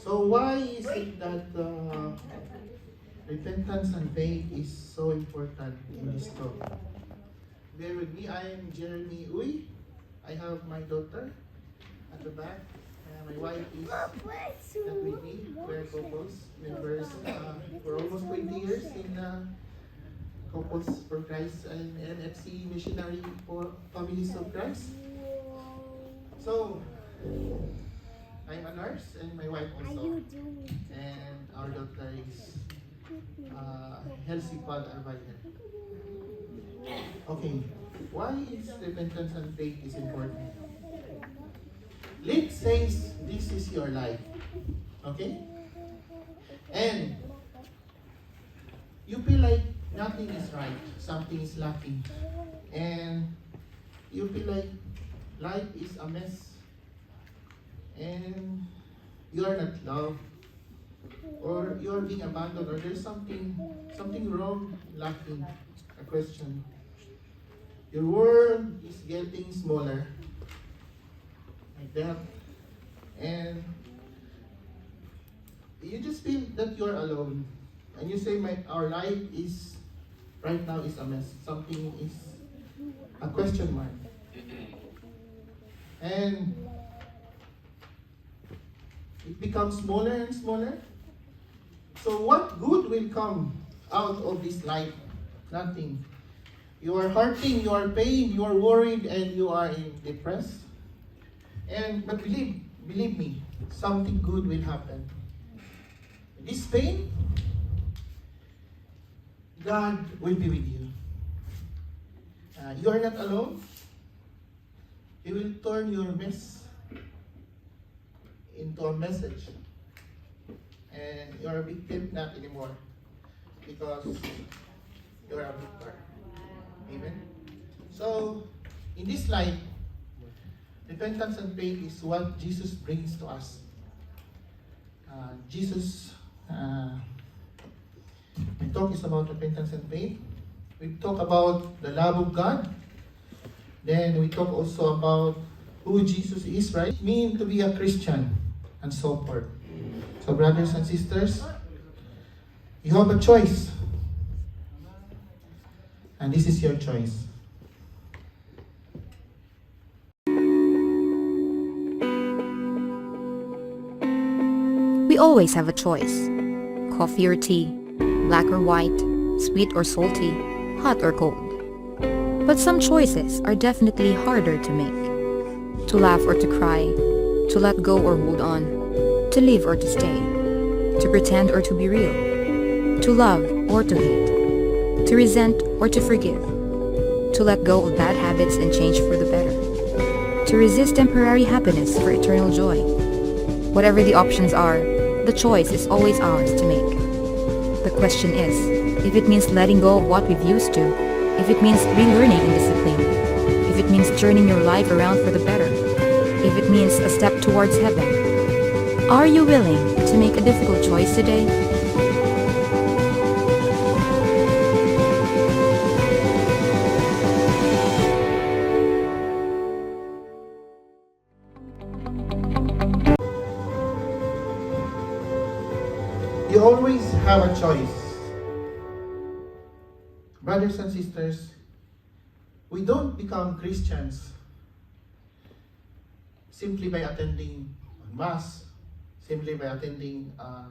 So why is it that repentance and faith is so important in this talk? Bear with me, I am Jeremy Uy. I have my daughter at the back. My wife is not with me. We're couples members for almost 20 years in Couples for Christ and NFC Missionary for Families of Christ. So, I'm a nurse and my wife also. And our daughter is Healthy Pal Arviner. Okay, why is repentance and faith is important? Luke says this is your life. Okay? And you feel like nothing is right, something is lacking. And you feel like life is a mess. And you are not loved. Or you are being abandoned, or there's something wrong, lacking, a question. Your world is getting smaller, like that, and you just feel that you're alone, and you say, our life is, right now is a mess, something is a question mark, and it becomes smaller and smaller. So what good will come out of this life? Nothing. You are hurting, you are pain, you are worried, and you are depressed. But believe me, something good will happen. This pain, God will be with you. You are not alone. He will turn your mess into a message. And you are a victim not anymore, because you are a victor. Amen. So, in this life, repentance and faith is what Jesus brings to us. Jesus, we talk is about repentance and faith. We talk about the love of God. Then we talk also about who Jesus is, right? It means to be a Christian, and so forth. So, brothers and sisters, you have a choice. And this is your choice. We always have a choice. Coffee or tea, black or white, sweet or salty, hot or cold. But some choices are definitely harder to make. To laugh or to cry, to let go or hold on, to live or to stay, to pretend or to be real, to love or to hate, to resent or to forgive, to let go of bad habits and change for the better, to resist temporary happiness for eternal joy. Whatever the options are, the choice is always ours to make. The question is, if it means letting go of what we've used to, if it means relearning in discipline, if it means turning your life around for the better, if it means a step towards heaven. Are you willing to make a difficult choice today? You always have a choice. Brothers and sisters, we don't become Christians simply by attending Mass, simply by attending a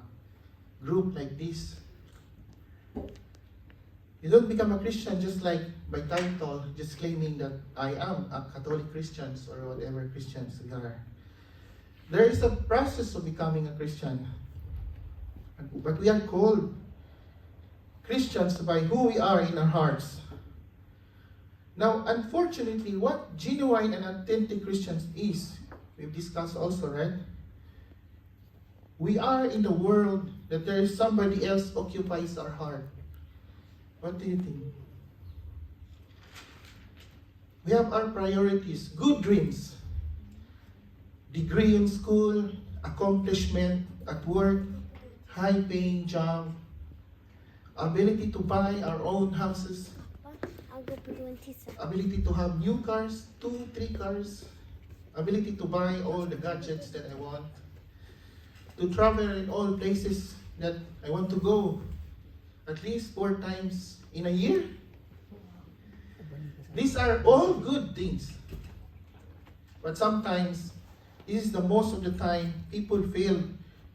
group like this. You don't become a Christian just like by title, just claiming that I am a Catholic Christian or whatever Christians we are. There is a process of becoming a Christian. But we are called Christians by who we are in our hearts. Now, unfortunately, what genuine and authentic Christians is, we've discussed also, right? We are in the world that there is somebody else occupies our heart. What do you think? We have our priorities, good dreams, degree in school, accomplishment at work, high-paying job, ability to buy our own houses, ability to have new cars, 2, 3 cars, ability to buy all the gadgets that I want. to travel in all places that I want to go at least 4 times in a year. These are all good things. But sometimes, this is the most of the time, people fail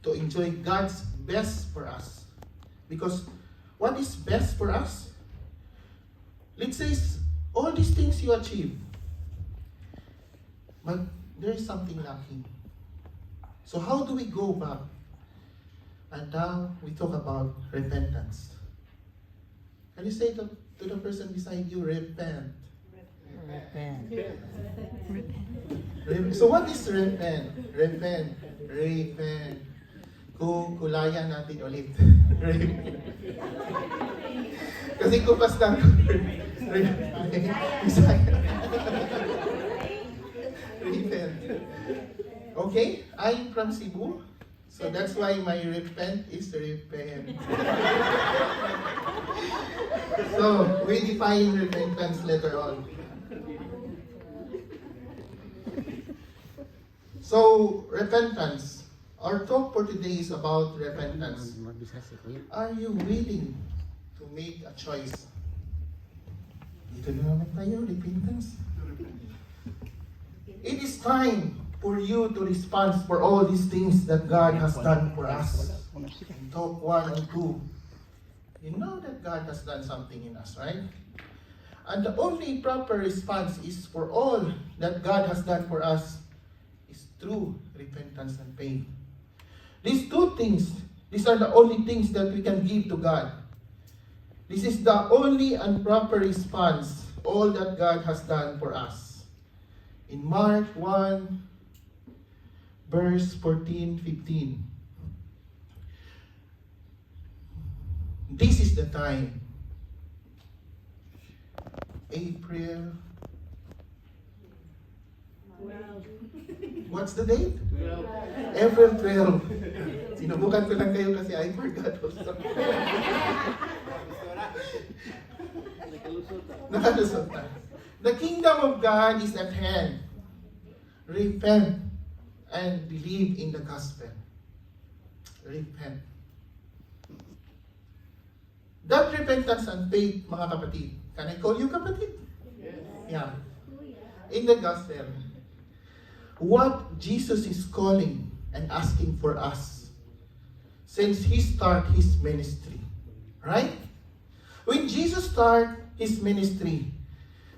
to enjoy God's best for us. Because what is best for us? Let's say all these things you achieve, but there is something lacking. So how do we go back? And now we talk about repentance. Can you say to the person beside you, repent? So what is repent? Repent. Kulayan natin ulit. Repent. Kasi kupas lang. Repent. Okay? I'm from Cebu. So that's why my repent is repent. So, we define repentance later on. So, repentance. Our talk for today is about repentance. Are you willing to make a choice? Dito na naman tayo, repentance. It is time for you to respond for all these things that God has done for us. In talk 1 and 2. You know that God has done something in us, right? And the only proper response is for all that God has done for us is through repentance and faith. These 2 things, these are the only things that we can give to God. This is the only and proper response, all that God has done for us. In Mark 1, verse 14-15. This is the time. April. What's the date? 12. April 12. Sinubukan ko lang kayo kasi I forgot also. Nakalusot na. The kingdom of God is at hand. Repent and believe in the gospel. Repent. That repentance and faith, mga kapatid. Can I call you kapatid? Yes. Yeah. In the gospel, what Jesus is calling and asking for us since He started His ministry. Right? When Jesus started His ministry,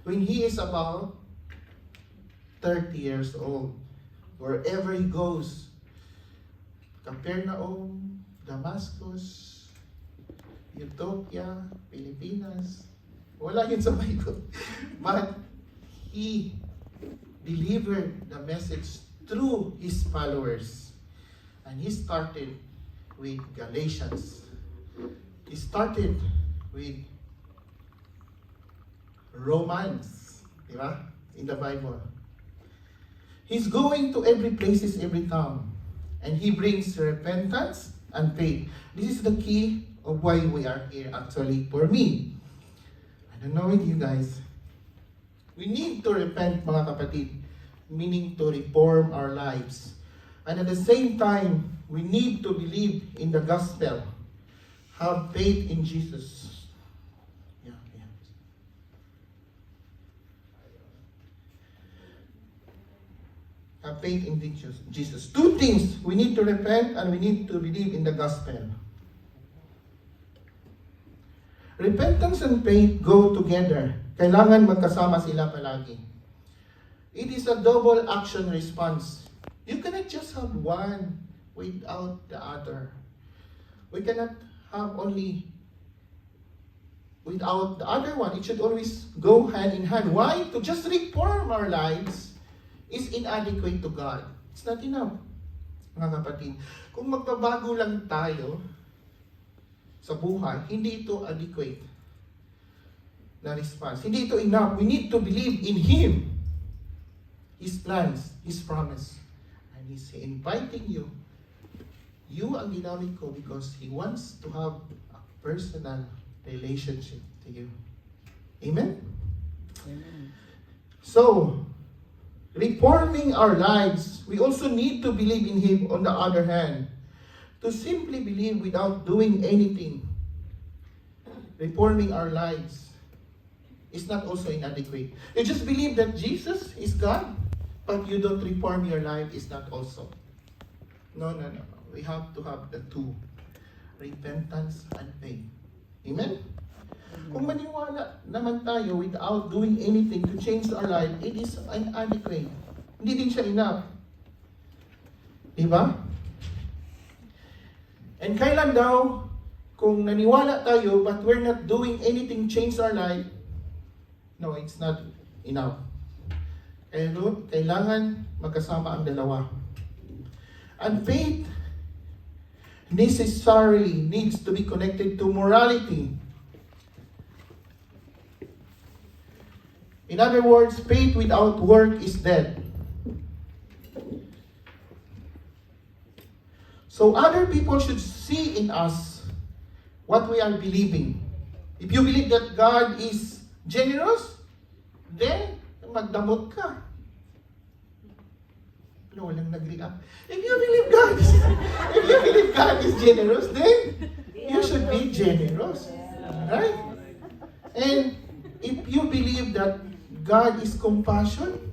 when He is about 30 years old, wherever He goes, Capernaum, Damascus, Utopia, Pilipinas, wala yun sa Bible. But He delivered the message through His followers. And He started with Galatians. He started with Romans, di ba? In the Bible. He's going to every places, every town. And He brings repentance and faith. This is the key of why we are here actually for me. I don't know with you guys. We need to repent, mga kapatid, meaning to reform our lives. And at the same time, we need to believe in the gospel. Have faith in Jesus. Yeah. Have faith in Jesus. 2 things. We need to repent and we need to believe in the gospel. Repentance and faith go together. Kailangan magkasama sila palagi. It is a double action response. You cannot just have one without the other. We cannot have only without the other one. It should always go hand in hand. Why? To just reform our lives is inadequate to God. It's not enough, mga kapatid. Kung magbabago lang tayo sa buhay, hindi ito adequate na response. Hindi ito enough. We need to believe in Him, His plans, His promise. And He's inviting you. You ang ginamit ko because He wants to have a personal relationship to you. Amen? Amen. So, reforming our lives, we also need to believe in Him on the other hand. To simply believe without doing anything, reforming our lives, is not also inadequate. You just believe that Jesus is God, but you don't reform your life is not also. No. We have to have the two. Repentance and faith. Amen? Kung maniwala naman tayo without doing anything to change our life, it is inadequate. Hindi din siya enough. Diba? And kailan daw, kung naniwala tayo but we're not doing anything to change our life, no, it's not enough. Kailangan magkasama ang dalawa. And faith necessarily needs to be connected to morality. In other words, faith without work is dead. So other people should see in us what we are believing. If you believe that God is generous, then magdamot ka. No, walang nag-react. If you believe God is generous, then you should be generous. Right? And if you believe that God is compassion,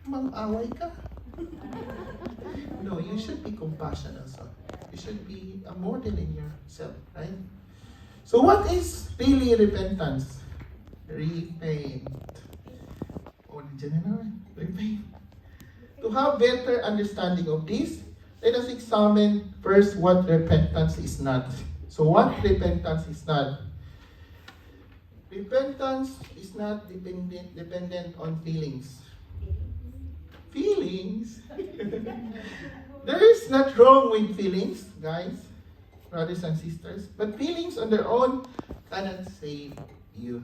mang-away ka. No, you should be compassionate also. You should be a model in yourself, right? So what is really repentance? Repent. Repent. To have better understanding of this, let us examine first what repentance is not. So what repentance is not? Repentance is not dependent on feelings. Feelings? There is not wrong with feelings, guys, brothers and sisters, but feelings on their own cannot save you.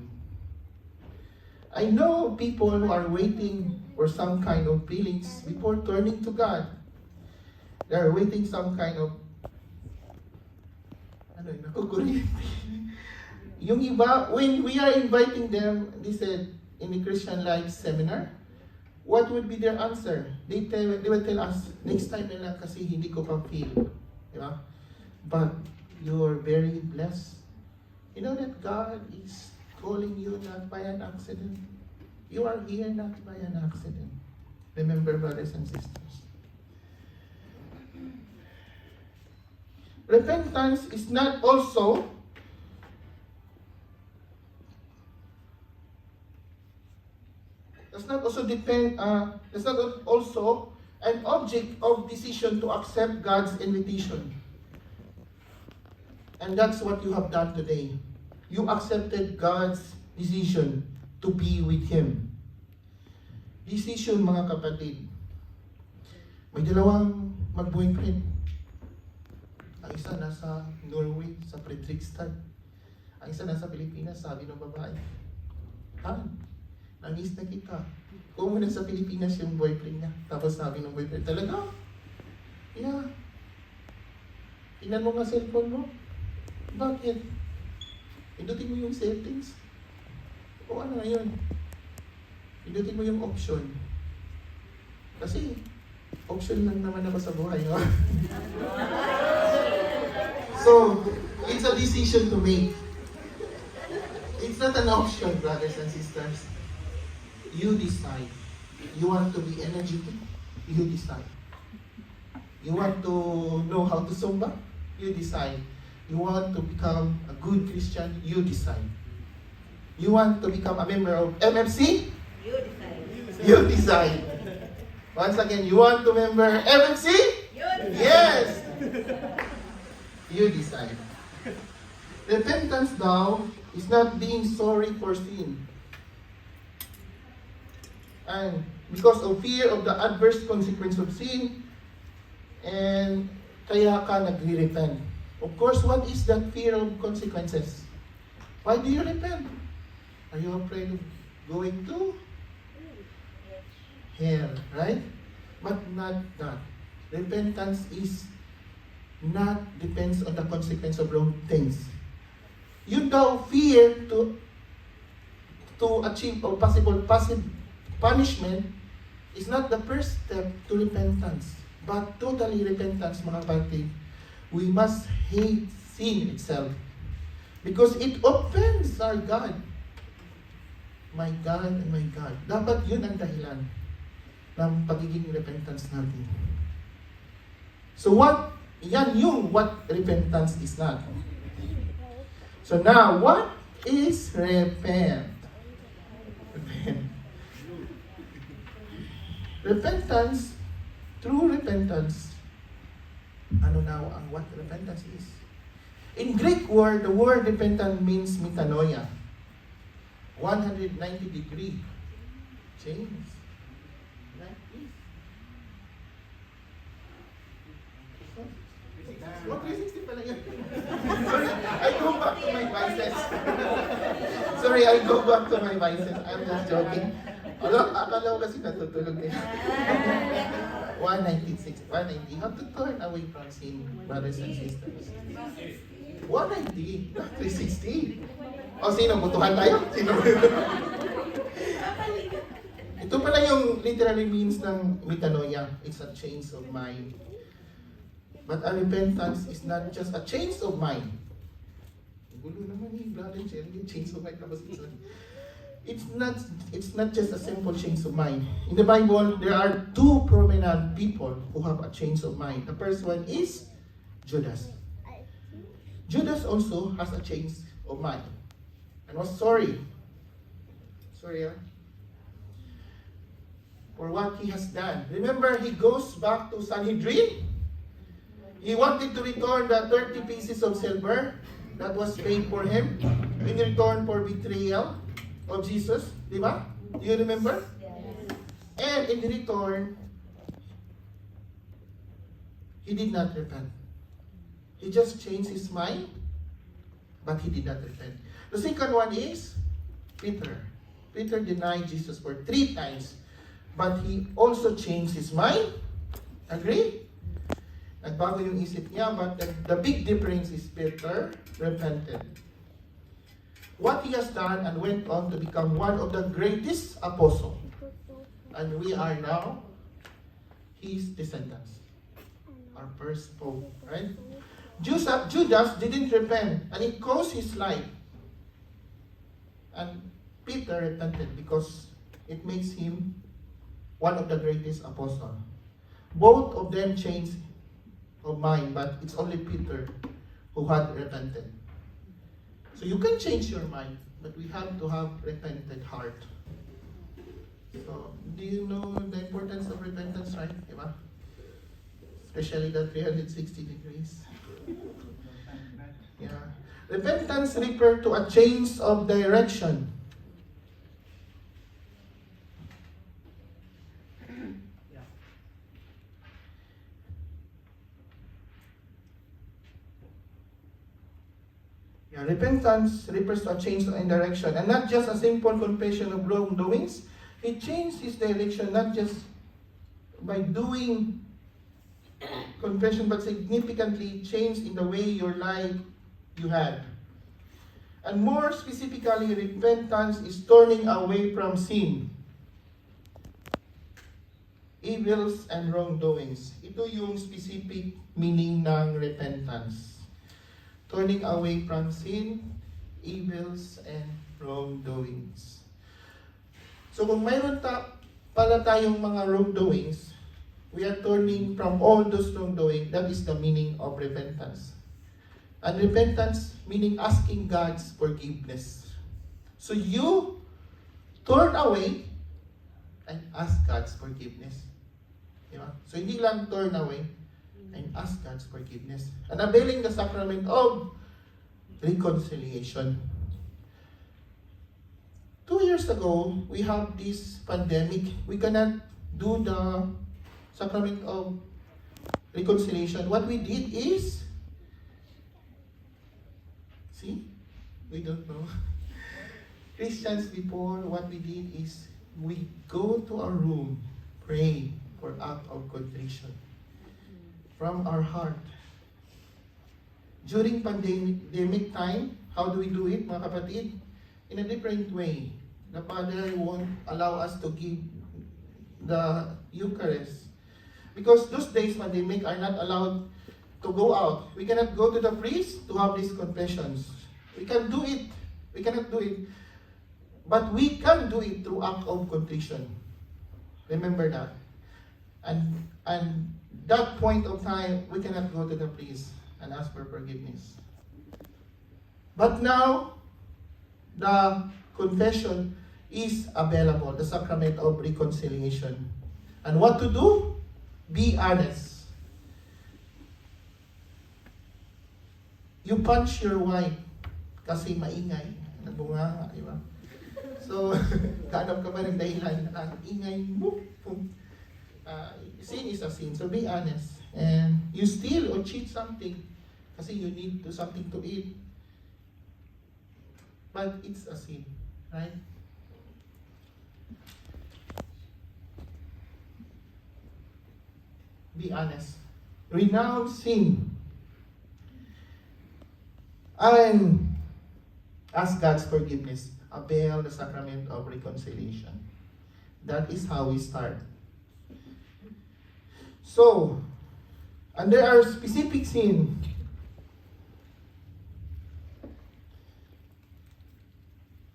I know people who are waiting for some kind of feelings before turning to God. They are waiting some kind of yung iba, when we are inviting them, they said, in the Christian Life Seminar, what would be their answer? They will tell us, next time na lang kasi hindi ko pa feel. Diba? But you're very blessed. You know that God is calling you not by an accident. You are here not by an accident. Remember, brothers and sisters. Repentance is not also an object of decision to accept God's invitation. And that's what you have done today. You accepted God's decision to be with Him. Decision, mga kapatid. May dalawang mag-boyfriend. Ang isa nasa Norway, sa Fredrikstad. Ang isa nasa Pilipinas, sabi ng babae, namiss na kita. Kung muna sa Pilipinas yung boyfriend niya. Tapos sabi ng boyfriend, talaga? Yeah. Tingnan mo nga cellphone mo. Bakit? Pindutin mo yung settings. O ano na yun? Pindutin mo yung option. Kasi, option lang naman ako sa buhay, no? So, it's a decision to make. It's not an option, brothers and sisters. You decide. You want to be energetic? You decide. You want to know how to Zumba? You decide. You want to become a good Christian? You decide. You want to become a member of MFC? You decide. You decide. Once again, you want to member MFC? You decide. Yes! You decide. Repentance now is not being sorry for sin. And because of fear of the adverse consequence of sin, and kaya ka nagre-repent. Of course, what is that fear of consequences? Why do you repent? Are you afraid of going to hell, right? But not that. Repentance is not depends on the consequence of wrong things. You daw fear to achieve or possible punishment is not the first step to repentance, but totally repentance, mga kapatid. We must hate sin itself because it offends our God. My God and my God. Dapat yun ang dahilan ng pagiging repentance natin. So yan yung what repentance is not. So now, what is repent? Repentance, true repentance, ano now ang what repentance is? In Greek word, the word repentant means metanoia. 190 degree change. Like this. What 360 pala yun? Sorry, I go back to my vices. Sorry, I go back to my vices. I'm just joking. Akala ko kasi natutulog eh. 196, 190. How to turn away from sin, brothers and sisters. 190, not 360. O sino? Butuhan tayo? Sino? Ito pala yung literally means ng metanoia. It's a change of mind. But a repentance is not just a change of mind. Gulo naman eh, brother, change of mind. It's not just a simple change of mind. In the Bible, there are two prominent people who have a change of mind. The first one is Judas. Judas also has a change of mind. And was sorry for what he has done. Remember, he goes back to Sanhedrin. He wanted to return the 30 pieces of silver that was paid for him in return for betrayal of Jesus. Di ba? Do you remember? Yes. And in return, he did not repent. He just changed his mind, but he did not repent. The second one is Peter. Peter denied Jesus for 3 times, but he also changed his mind. Agree? Nagbago yung isip niya, but the big difference is Peter repented. What he has done and went on to become one of the greatest apostles. And we are now his descendants. Our first pope, right? Judas didn't repent and it cost his life. And Peter repented because it makes him one of the greatest apostles. Both of them changed of mind, but it's only Peter who had repented. So you can change your mind, but we have to have repentant heart. So, do you know the importance of repentance, right? Diba? Especially the 360 degrees. Yeah. Repentance refers to a change of direction. Yeah, repentance refers to a change in direction and not just a simple confession of wrongdoings. It changed his direction not just by doing confession, but significantly changed in the way your life you had. And more specifically, repentance is turning away from sin, evils, and wrongdoings. Ito yung specific meaning ng repentance. Turning away from sin, evils, and wrongdoings. So kung mayroon pala tayong mga wrongdoings, we are turning from all those wrongdoing. That is the meaning of repentance. And repentance meaning asking God's forgiveness. So you turn away and ask God's forgiveness. Diba? So hindi lang turn away and ask God's forgiveness. And availing the sacrament of reconciliation. 2 years ago, we have this pandemic. We cannot do the sacrament of reconciliation. What we did is, see, we don't know. Christians before, what we did is, we go to our room, pray for act of contrition from our heart. During pandemic time, how do we do it, mga kapatid? In a different way. The Father won't allow us to give the Eucharist. Because those days, pandemic, are not allowed to go out. We cannot go to the priest to have these confessions. We can do it. We cannot do it. But we can do it through act of contrition. Remember that. And that point of time, we cannot go to the priest and ask for forgiveness. But now, the confession is available, the sacrament of reconciliation. And what to do? Be honest. You punch your wife kasi maingay. Nagbunganga, di ba? So, kaanap ka ba ng dahilan? Ang ingay mo. Sin is a sin. So be honest. And you steal or cheat something kasi you need something to eat. But it's a sin. Right? Be honest. Renounce sin. And ask God's forgiveness. Avail the sacrament of reconciliation. That is how we start. So, and there are specific sin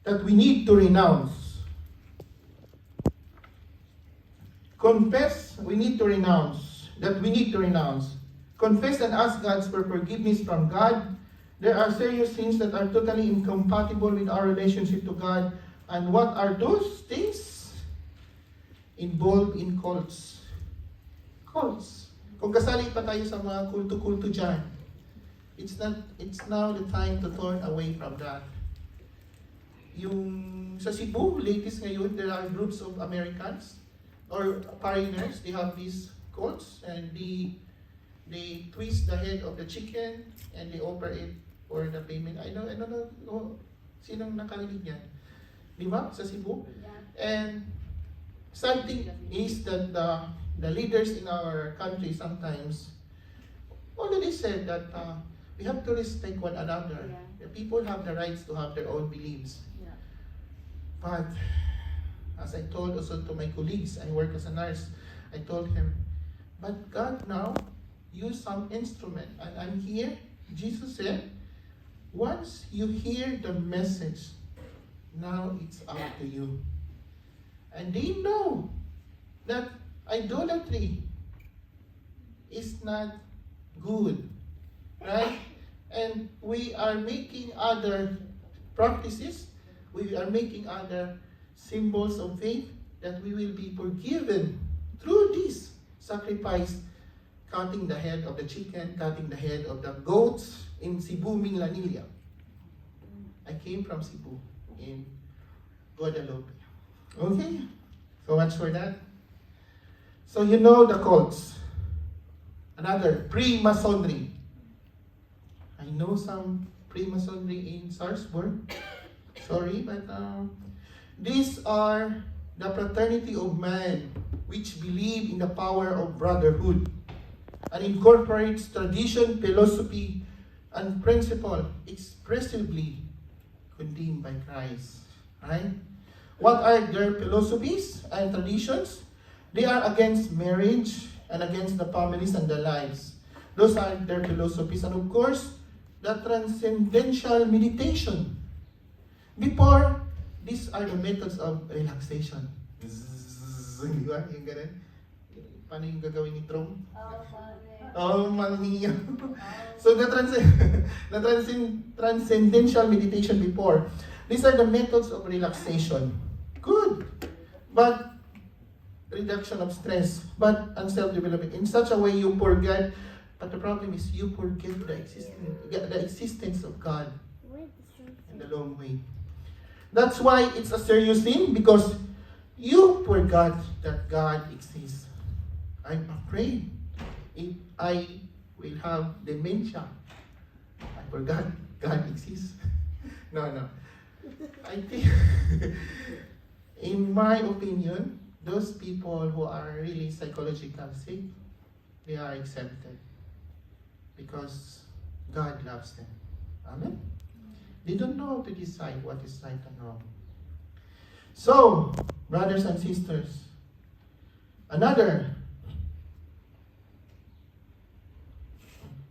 that we need to renounce. Confess, we need to renounce. That we need to renounce. Confess and ask God for forgiveness from God. There are serious sins that are totally incompatible with our relationship to God. And what are those things? Involved in cults. Cults. Kung kasali pa tayo sa mga kulto-kulto dyan, it's now the time to turn away from that. Yung sa Cebu, latest ngayon, there are groups of Americans or foreigners, they have these cults and they twist the head of the chicken and they offer it for the payment. I don't know, sinong nakarinig yan? Di ba? Sa Cebu? Yeah. And something is that the leaders in our country sometimes already said that we have to respect one another. Yeah. The people have the rights to have their own beliefs. Yeah. But as I told also to my colleagues, I work as a nurse, I told him, but God now use some instrument. And I'm here, Jesus said, once you hear the message, now it's up to you. And they know that idolatry is not good, right? And we are making other practices, we are making other symbols of faith that we will be forgiven through this sacrifice, cutting the head of the chicken, cutting the head of the goats in Cebu, Minglanilla. I came from Cebu in Guadalupe. Okay, so much for that. So you know the cults. Another, Freemasonry. I know some Freemasonry in Salzburg. Sorry, but these are the fraternity of man which believe in the power of brotherhood and incorporates tradition, philosophy, and principle expressively condemned by Christ. Right? What are their philosophies and traditions? They are against marriage and against the families and the lives. Those are their philosophies. And of course, the transcendental meditation. Before, these are the methods of relaxation. Di ba? Yung ganun. Paano yung gagawin ni Trong? Oh, mamiya. So the transcendental meditation before, these are the methods of relaxation. Good. But reduction of stress, but and self-development. In such a way you forget, but the problem is you forget the existence of God in the long way. That's why it's a serious sin, because you forgot that God exists. I'm afraid if I will have dementia, I forgot God exists. No. I think, in my opinion, those people who are really psychological sick, they are accepted because God loves them. Amen? They don't know how to decide what is right and wrong. So, brothers and sisters, another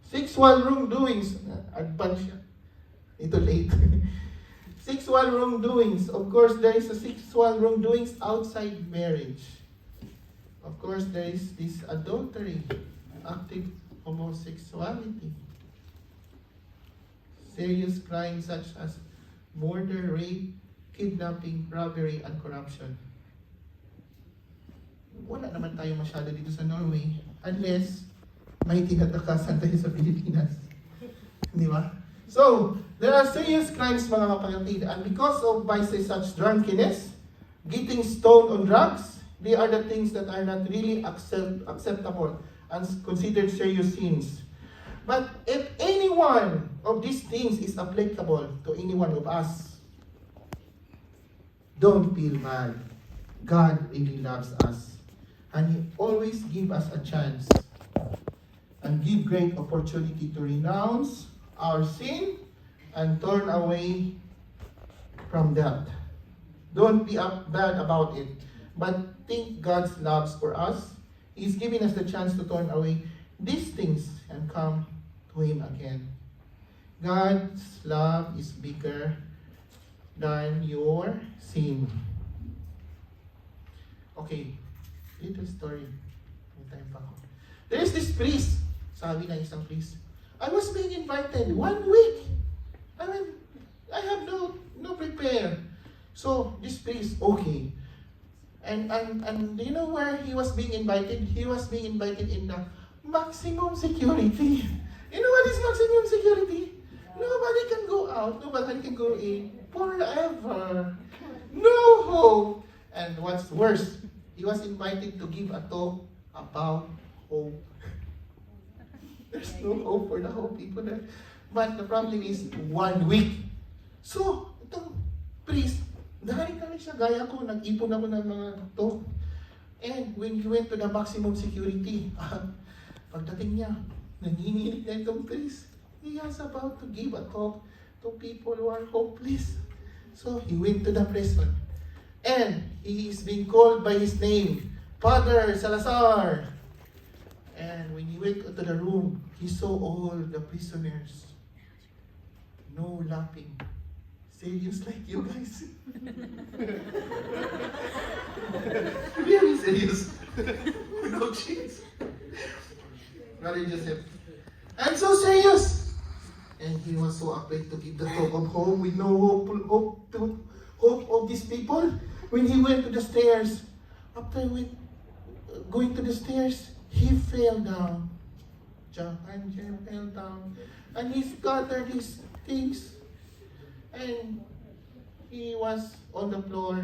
Sexual wrongdoings. Advance siya. Ito late. Sexual wrongdoings. Of course, there is a sexual wrongdoings outside marriage. Of course, there is this adultery, active homosexuality. Serious crimes such as murder, rape, kidnapping, robbery, and corruption. Wala naman tayo masyado dito sa Norway unless may tinatakasan tayo sa Pilipinas. Di ba? So, there are serious crimes mga kapatid, and because of vices such drunkenness, getting stoned on drugs, they are the things that are not really acceptable and considered serious sins. But if any one of these things is applicable to any one of us, don't feel bad. God really loves us, and He always gives us a chance and give great opportunity to renounce our sin and turn away from that. Don't be bad about it, but think God's love for us. He's giving us the chance to turn away these things and come to Him again. God's love is bigger than your sin. Okay, little story. May time pa ako. There is this priest. Sabi ng isang priest, I was being invited 1 week. I mean, I have no prepare. So this priest, okay. And do you know where he was being invited? He was being invited in the maximum security. You know what is maximum security? Nobody can go out, nobody can go in forever. No hope. And what's worse, he was invited to give a talk about hope. There's no hope for the whole people there. But the problem is 1 week. So, itong priest, dahil kami siya, gaya ko, nag-ipon ako ng mga talk. And when he went to the maximum security, pagdating niya, nanginginig na itong priest. He was about to give a talk to people who are hopeless. So, he went to the prison. And he is being called by his name, Father Salazar. And when he went into the room, he saw all the prisoners. No laughing. Serious like you guys. Very serious. No cheese. Brother Joseph. I'm so serious. And he was so afraid to give the talk of home with no hope of these people. When he went to the stairs, after going to the stairs, he fell down. And he fell down. And he scattered his things. And he was on the floor.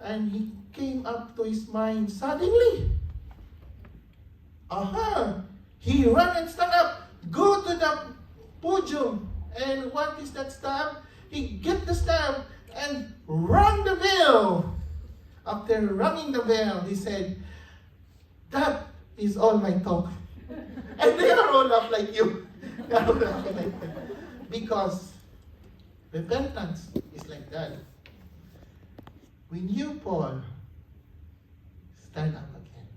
And he came up to his mind suddenly. Aha! He ran and stand up. Go to the podium. And what is that staff? He get the staff and rang the bell. After ringing the bell, he said, that is all my talk. And they are all up like you. They are all laughing like that. Because repentance is like that. When you fall, stand up again.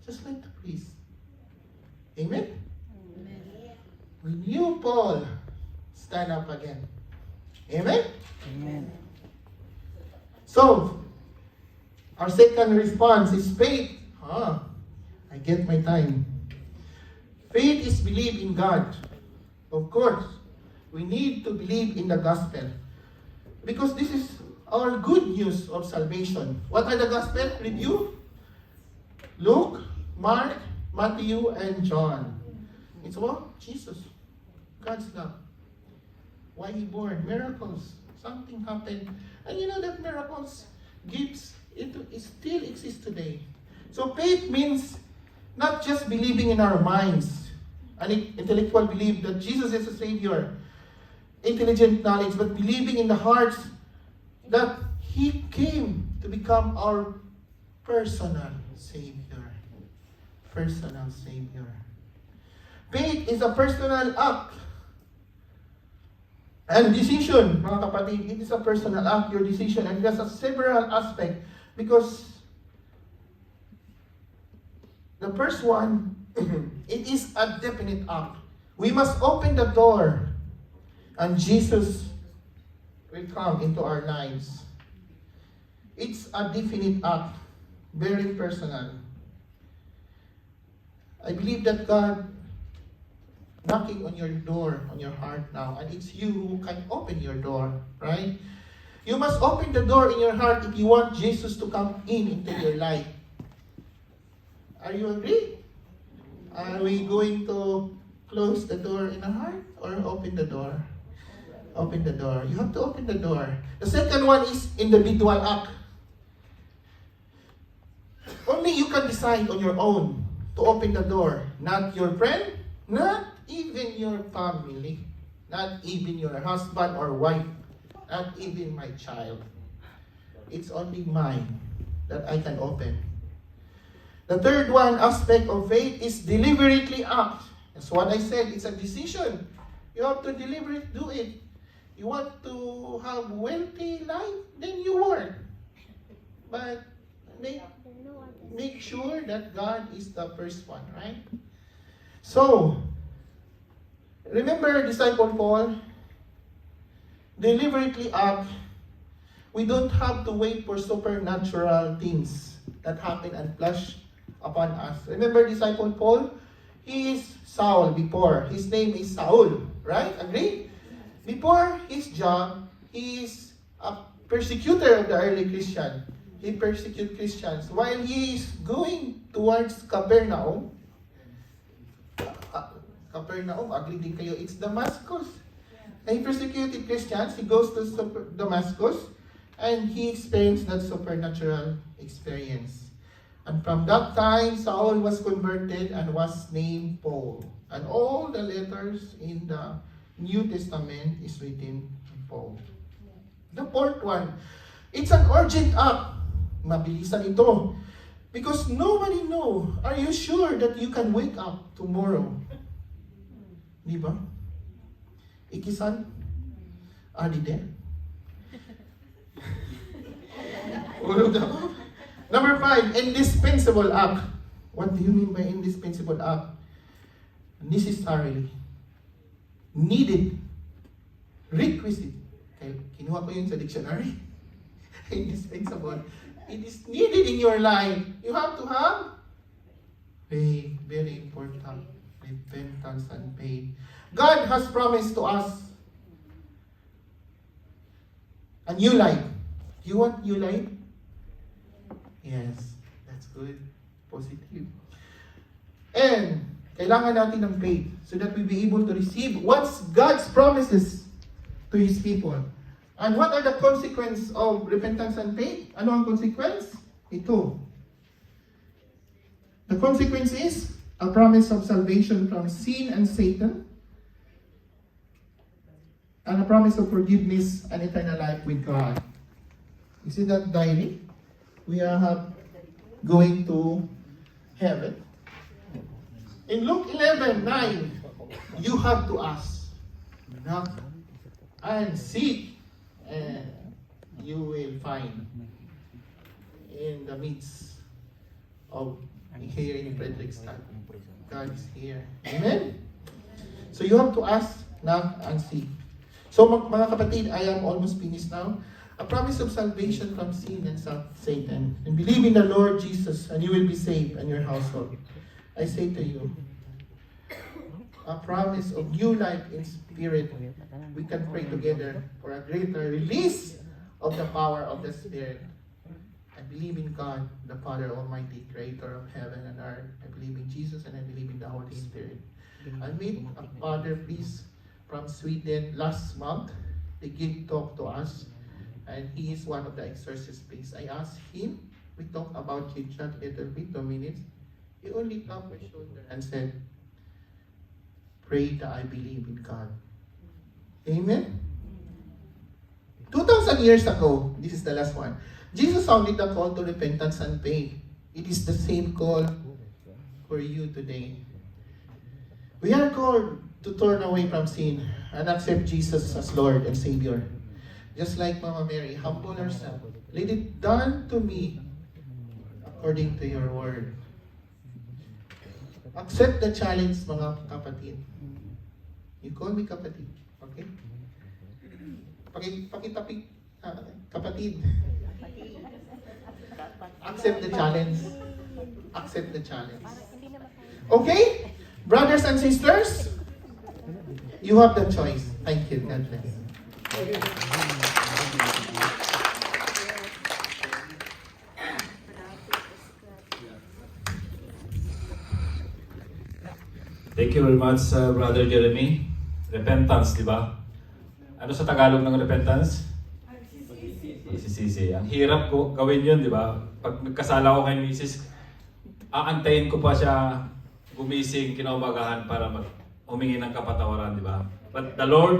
Just like the priest. Amen? Amen. When you fall, stand up again. Amen? Amen. So, our second response is faith. I get my time. Faith is believe in God. Of course, we need to believe in the gospel. Because this is our good news of salvation. What are the gospel? Review? Luke, Mark, Matthew, and John. It's about Jesus. God's love. Why He born? Miracles. Something happened. And you know that miracles, gifts, it still exists today. So faith means not just believing in our minds, an intellectual belief that Jesus is a Savior, intelligent knowledge, but believing in the hearts that He came to become our personal Savior. Personal Savior. Faith is a personal act. And decision, mga kapatid, it is a personal act, your decision, and it has a several aspects. Because the first one It is a definite act. We must open the door and Jesus will come into our lives. It's a definite act, very personal. I believe that God knocking on your door, on your heart now, and it's you who can open your door, right? You must open the door in your heart if you want Jesus to come into your life. Are you agree? Are we going to close the door in our heart or open the door? Open the door. You have to open the door. The second one is individual act. Only you can decide on your own to open the door. Not your friend, not even your family, not even your husband or wife, not even my child. It's only mine that I can open. The third one aspect of faith is deliberately act. That's what I said. It's a decision. You have to deliberately do it. You want to have wealthy life, then you work. But make sure that God is the first one, right? So, remember disciple Paul? Deliberately act. We don't have to wait for supernatural things that happen and flash upon us. Remember disciple Paul? He is Saul before. His name is Saul, right? Agree? Before his job, he is a persecutor of the early Christian. He persecutes Christians. While he is going towards Capernaum, agree din kayo, it's Damascus. And he persecuted Christians. He goes to Damascus and he experienced that supernatural experience. And from that time, Saul was converted and was named Paul. And all the letters in the New Testament is written in Paul. The fourth one, it's an urgent act. Mabilisan ito. Because nobody know. Are you sure that you can wake up tomorrow? Di ba? Ikisan? Are you there? Number 5, indispensable act. What do you mean by indispensable act? Necessarily. Needed. Requisite. Okay, kinuha ko yun sa dictionary. Indispensable. It is needed in your life. You have to have faith. Very important. Repentance and faith. God has promised to us a new life. You want new life? Yes, that's good. Positive. And kailangan natin ng faith so that we be able to receive what's God's promises to His people. And what are the consequences of repentance and faith? Ano ang consequence? Ito. The consequence is a promise of salvation from sin and Satan, and a promise of forgiveness and eternal life with God. You see that diary? We are going to heaven. In Luke 11:9, you have to ask, knock, and seek, and you will find in the midst of here in Frederickstad. God is here. Amen? So you have to ask, knock, and seek. So mga kapatid, I am almost finished now. A promise of salvation from sin and Satan. And believe in the Lord Jesus and you will be saved and your household. I say to you, a promise of new life in spirit. We can pray together for a greater release of the power of the Spirit. I believe in God, the Father Almighty, Creator of heaven and earth. I believe in Jesus and I believe in the Holy Spirit. I met a father priest from Sweden last month. They gave talk to us, and he is one of the exorcist priests. I asked him, we talked about chit chat a little bit, 2 minutes. He only tapped my shoulder and said, pray that I believe in God. Amen? 2,000 years ago, this is the last one, Jesus sounded the call to repentance and faith. It is the same call for you today. We are called to turn away from sin and accept Jesus as Lord and Savior. Just like Mama Mary, humble herself. Let it done to me according to your word. Accept the challenge, mga kapatid. You call me kapatid. Okay? Pakitapik, kapatid. Accept the challenge. Accept the challenge. Okay? Brothers and sisters, you have the choice. Thank you. God bless. Thank you very much, Brother Jeremy. Repentance, di ba? Ano sa Tagalog ng repentance? Isisisi. Ang hirap ko gawin yun, di ba? Pag nagkasala ko kay Mrs., aantayin ko pa siya gumising kinaumagahan para humingi ng kapatawaran, di ba? But the Lord